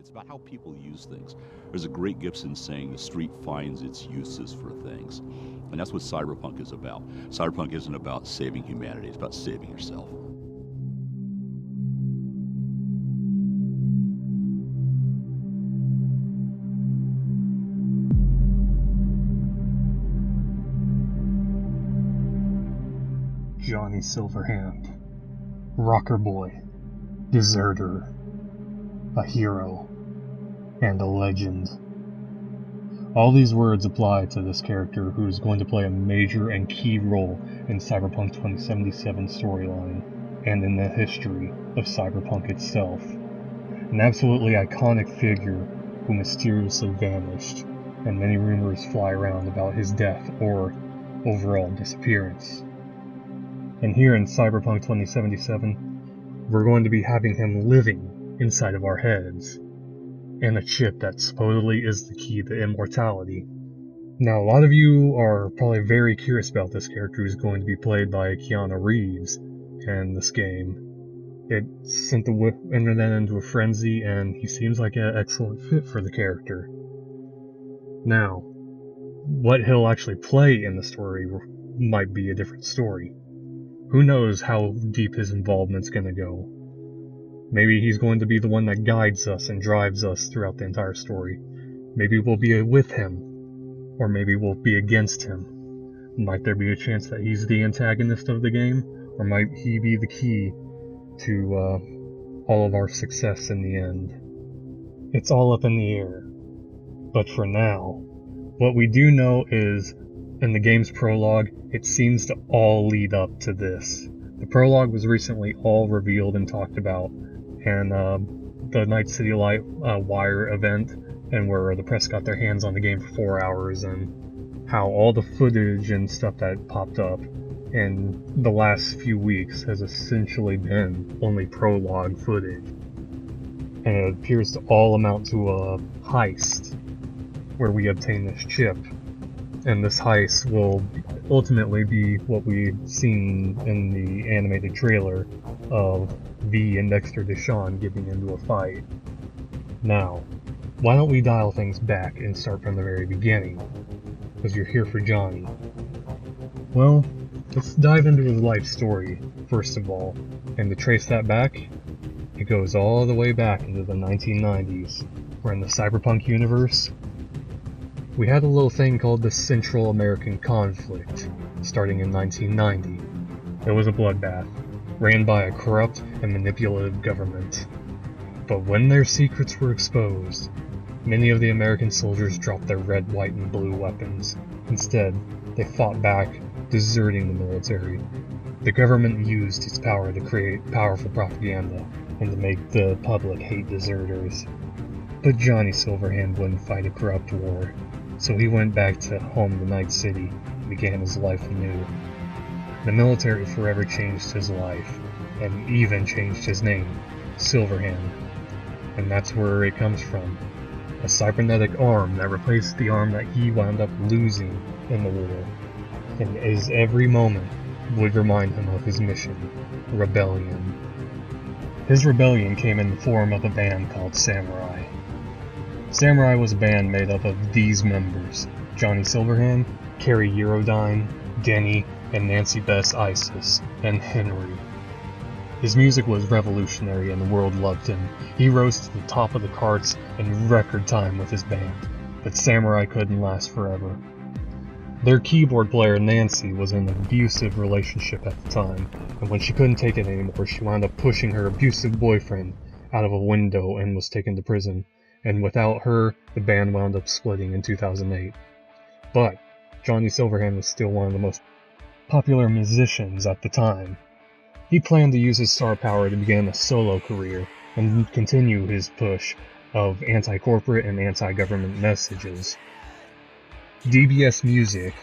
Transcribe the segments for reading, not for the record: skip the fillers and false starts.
It's about how people use things. There's a great Gibson saying, the street finds its uses for things. And that's what cyberpunk is about. Cyberpunk isn't about saving humanity, it's about saving yourself. Johnny Silverhand, rocker boy, deserter, a hero, and a legend. All these words apply to this character who is going to play a major and key role in Cyberpunk 2077 storyline and in the history of Cyberpunk itself. An absolutely iconic figure who mysteriously vanished, and many rumors fly around about his death or overall disappearance. And here in Cyberpunk 2077, we're going to be having him living inside of our heads, and a chip that supposedly is the key to immortality. Now, a lot of you are probably very curious about this character who's going to be played by Keanu Reeves in this game. It sent the internet into a frenzy, and he seems like an excellent fit for the character. Now, what he'll actually play in the story might be a different story. Who knows how deep his involvement's gonna go. Maybe he's going to be the one that guides us and drives us throughout the entire story. Maybe we'll be with him, or maybe we'll be against him. Might there be a chance that he's the antagonist of the game, or might he be the key to all of our success in the end? It's all up in the air. But for now, what we do know is, in the game's prologue, it seems to all lead up to this. The prologue was recently all revealed and talked about, and the Night City Light Wire event, and where the press got their hands on the game for 4 hours, and how all the footage and stuff that popped up in the last few weeks has essentially been only prologue footage. And it appears to all amount to a heist, where we obtain this chip. And this heist will ultimately be what we've seen in the animated trailer of V and Dexter Deshawn getting into a fight. Now, why don't we dial things back and start from the very beginning? Because you're here for Johnny. Well, let's dive into his life story, first of all. And to trace that back, it goes all the way back into the 1990s, where in the cyberpunk universe, we had a little thing called the Central American Conflict, starting in 1990. It was a bloodbath, ran by a corrupt and manipulative government. But when their secrets were exposed, many of the American soldiers dropped their red, white, and blue weapons. Instead, they fought back, deserting the military. The government used its power to create powerful propaganda and to make the public hate deserters. But Johnny Silverhand wouldn't fight a corrupt war. So he went back to home to Night City and began his life anew. The military forever changed his life, and even changed his name, Silverhand. And that's where it comes from. A cybernetic arm that replaced the arm that he wound up losing in the war. And as every moment would remind him of his mission, rebellion. His rebellion came in the form of a band called Samurai. Samurai was a band made up of these members: Johnny Silverhand, Carrie Eurodyne, Denny, and Nancy Bess Isis, and Henry. His music was revolutionary and the world loved him. He rose to the top of the charts in record time with his band, but Samurai couldn't last forever. Their keyboard player Nancy was in an abusive relationship at the time, and when she couldn't take it anymore, she wound up pushing her abusive boyfriend out of a window and was taken to prison. And without her, the band wound up splitting in 2008. But Johnny Silverhand was still one of the most popular musicians at the time. He planned to use his star power to begin a solo career and continue his push of anti-corporate and anti-government messages. DBS Music,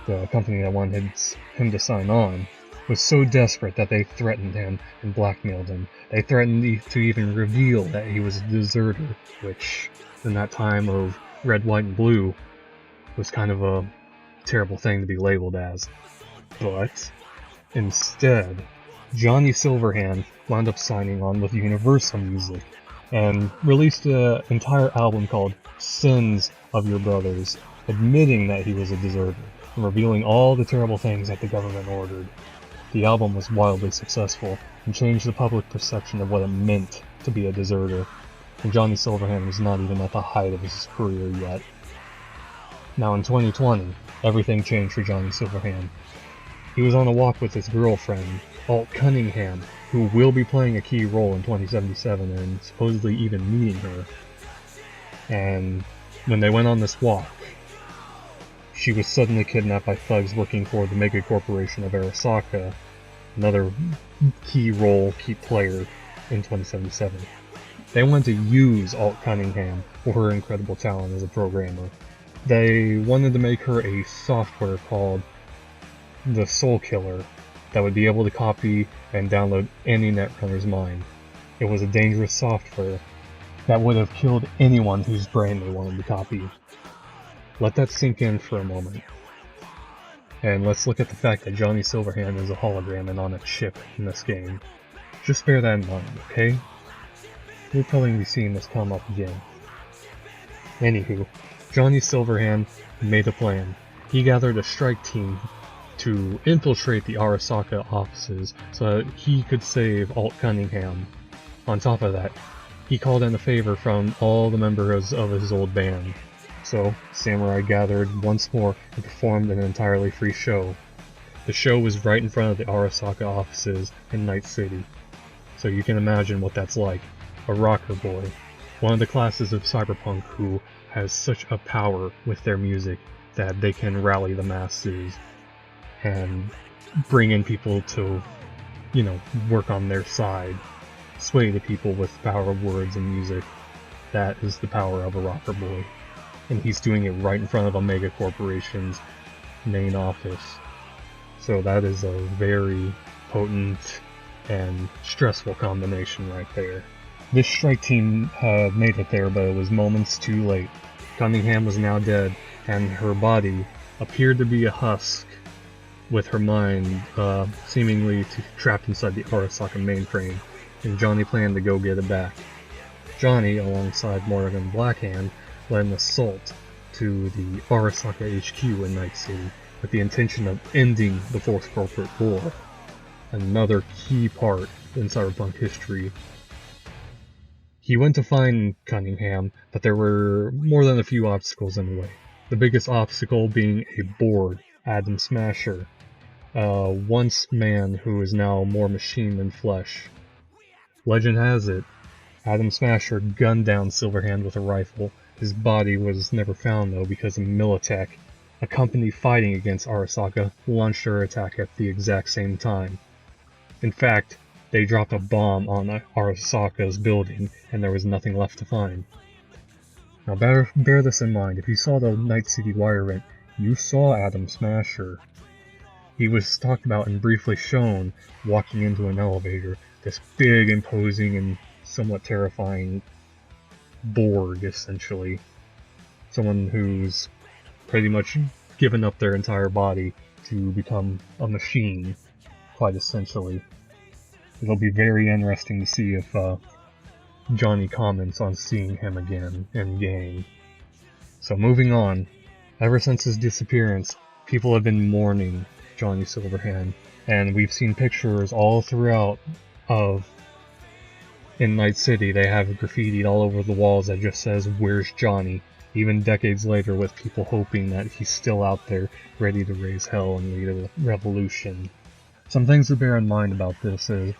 the company that wanted him to sign on, was so desperate that they threatened him and blackmailed him. They threatened to even reveal that he was a deserter, which, in that time of red, white, and blue, was kind of a terrible thing to be labeled as. But, instead, Johnny Silverhand wound up signing on with Universal Music, and released an entire album called Sins of Your Brothers, admitting that he was a deserter, and revealing all the terrible things that the government ordered. The album was wildly successful, and changed the public perception of what it meant to be a deserter, and Johnny Silverhand was not even at the height of his career yet. Now in 2020, everything changed for Johnny Silverhand. He was on a walk with his girlfriend, Alt Cunningham, who will be playing a key role in 2077 and supposedly even meeting her. And when they went on this walk, she was suddenly kidnapped by thugs working for the mega corporation of Arasaka, another key player in 2077. They wanted to use Alt Cunningham for her incredible talent as a programmer. They wanted to make her a software called the Soul Killer that would be able to copy and download any netrunner's mind. It was a dangerous software that would have killed anyone whose brain they wanted to copy. Let that sink in for a moment. And let's look at the fact that Johnny Silverhand is a hologram and on a chip in this game. Just bear that in mind, okay? We're probably be seeing this come up again. Anywho, Johnny Silverhand made a plan. He gathered a strike team to infiltrate the Arasaka offices so that he could save Alt Cunningham. On top of that, he called in a favor from all the members of his old band. So, Samurai gathered once more and performed an entirely free show. The show was right in front of the Arasaka offices in Night City. So you can imagine what that's like. A rocker boy, one of the classes of cyberpunk who has such a power with their music that they can rally the masses and bring in people to, work on their side, sway the people with the power of words and music. That is the power of a rocker boy. And he's doing it right in front of a mega corporation's main office. So that is a very potent and stressful combination right there. This strike team had made it there, but it was moments too late. Cunningham was now dead, and her body appeared to be a husk, with her mind seemingly trapped inside the Arasaka mainframe, and Johnny planned to go get it back. Johnny, alongside Morgan Blackhand, led an assault to the Arasaka HQ in Night City with the intention of ending the Fourth Corporate War, another key part in cyberpunk history. He went to find Cunningham, but there were more than a few obstacles in the way. The biggest obstacle being a board, Adam Smasher, a once man who is now more machine than flesh. Legend has it, Adam Smasher gunned down Silverhand with a rifle. His body was never found though because Militech, a company fighting against Arasaka, launched their attack at the exact same time. In fact, they dropped a bomb on Arasaka's building and there was nothing left to find. Now bear this in mind, if you saw the Night City wire rent, you saw Adam Smasher. He was talked about and briefly shown walking into an elevator, this big, imposing, and somewhat terrifying Borg, essentially. Someone who's pretty much given up their entire body to become a machine, quite essentially. It'll be very interesting to see if Johnny comments on seeing him again in game. So moving on, ever since his disappearance, people have been mourning Johnny Silverhand, and we've seen pictures all throughout of in Night City. They have graffitied all over the walls that just says, "Where's Johnny?" Even decades later, with people hoping that he's still out there, ready to raise hell and lead a revolution. Some things to bear in mind about this is,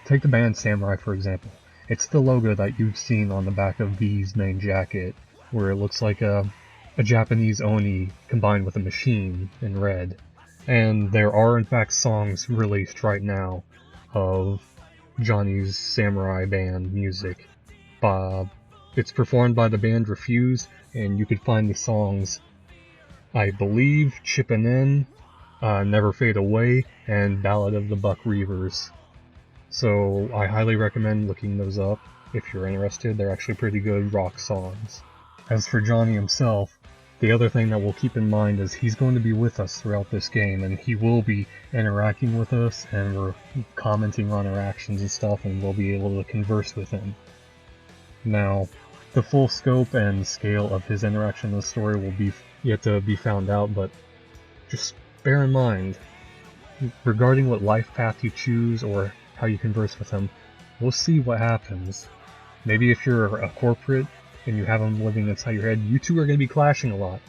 take the band Samurai for example. It's the logo that you've seen on the back of V's main jacket, where it looks like a Japanese Oni combined with a machine in red. And there are in fact songs released right now of Johnny's Samurai band music. It's performed by the band Refuse, and you could find the songs, I believe, Chippin' In, Never Fade Away, and Ballad of the Buck Reavers. So I highly recommend looking those up if you're interested. They're actually pretty good rock songs. As for Johnny himself, the other thing that we'll keep in mind is he's going to be with us throughout this game, and he will be interacting with us, and we're commenting on our actions and stuff, and we'll be able to converse with him. Now, the full scope and scale of his interaction in the story will be yet to be found out, but just bear in mind, regarding what life path you choose or how you converse with him, we'll see what happens. Maybe if you're a corporate and you have him living inside your head, you two are going to be clashing a lot.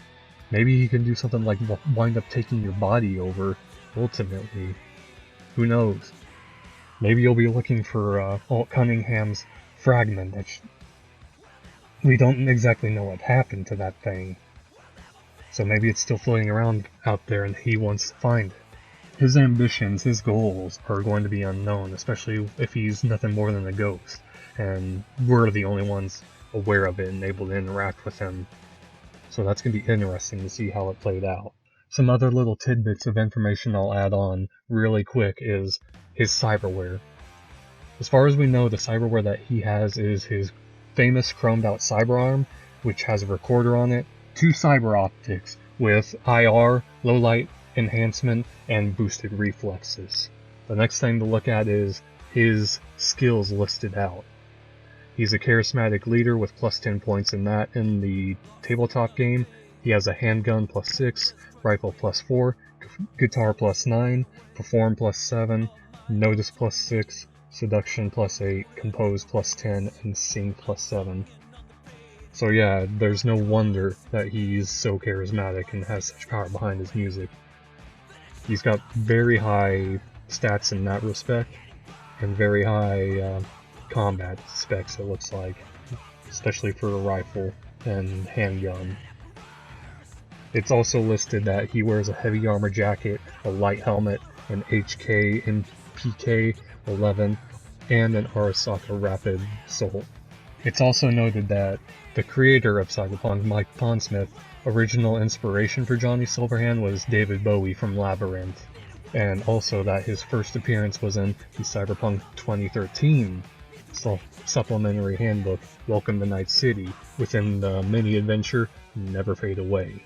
Maybe he can do something like wind up taking your body over, ultimately. Who knows? Maybe you'll be looking for Alt Cunningham's fragment. We don't exactly know what happened to that thing. So maybe it's still floating around out there and he wants to find it. His ambitions, his goals are going to be unknown, especially if he's nothing more than a ghost. And we're the only ones aware of it and able to interact with him. So that's going to be interesting to see how it played out. Some other little tidbits of information I'll add on really quick is his cyberware. As far as we know, the cyberware that he has is his famous chromed out cyberarm, which has a recorder on it, 2 cyber optics with IR, low light enhancement, and boosted reflexes. The next thing to look at is his skills listed out. He's a charismatic leader with plus 10 points in that. In the tabletop game, he has a handgun plus 6, rifle plus 4, guitar plus 9, perform plus 7, notice plus 6, seduction plus 8, compose plus 10, and sing plus 7. So yeah, there's no wonder that he's so charismatic and has such power behind his music. He's got very high stats in that respect, and very high combat specs, it looks like, especially for a rifle and handgun. It's also listed that he wears a heavy armor jacket, a light helmet, an HK and PK 11, and an Arasaka Rapid Soul. It's also noted that the creator of Cyberpunk, Mike Pondsmith, original inspiration for Johnny Silverhand was David Bowie from Labyrinth, and also that his first appearance was in the Cyberpunk 2013 supplementary handbook, Welcome to Night City, within the mini-adventure Never Fade Away.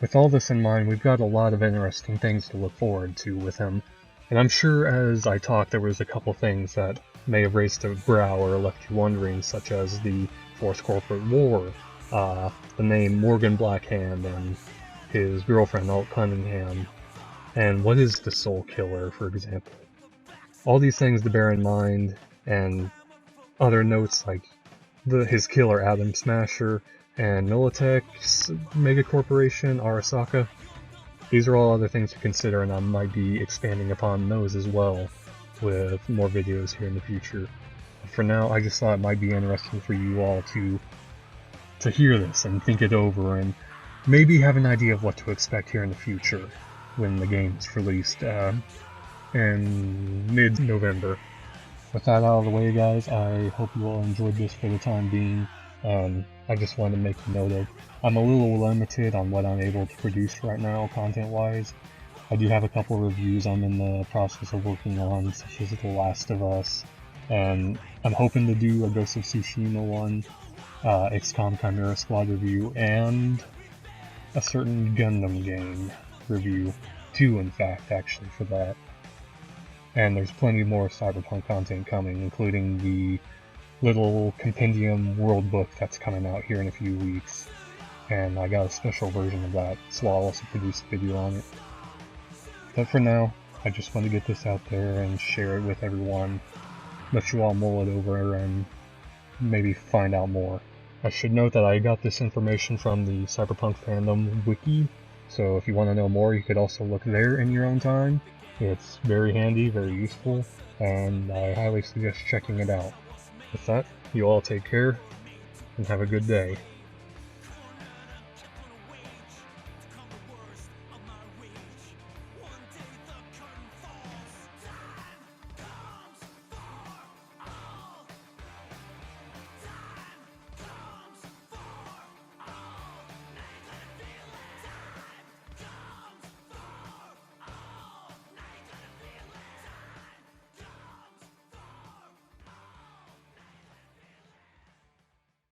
With all this in mind, we've got a lot of interesting things to look forward to with him, and I'm sure as I talked there was a couple things that may have raised a brow or left you wondering, such as the Fourth Corporate War, the name Morgan Blackhand, and his girlfriend Alt Cunningham, and what is the Soul Killer, for example. All these things to bear in mind, and other notes like his killer Atom Smasher, and Militech's Mega Corporation, Arasaka. These are all other things to consider, and I might be expanding upon those as well with more videos here in the future. But for now, I just thought it might be interesting for you all to hear this and think it over, and maybe have an idea of what to expect here in the future when the game is released in mid-November. With that out of the way, guys, I hope you all enjoyed this for the time being. I just wanted to make a note of I'm a little limited on what I'm able to produce right now, content-wise. I do have a couple reviews I'm in the process of working on, such as The Last of Us, and I'm hoping to do a Ghost of Tsushima one, XCOM Chimera Squad review, and a certain Gundam game review. 2, in fact, actually, for that. And there's plenty more Cyberpunk content coming, including the little compendium world book that's coming out here in a few weeks. And I got a special version of that, so I'll also produce a video on it. But for now, I just want to get this out there and share it with everyone. Let you all mull it over and maybe find out more. I should note that I got this information from the Cyberpunk Fandom Wiki, so if you want to know more, you could also look there in your own time. It's very handy, very useful, and I highly suggest checking it out. With that, you all take care, and have a good day.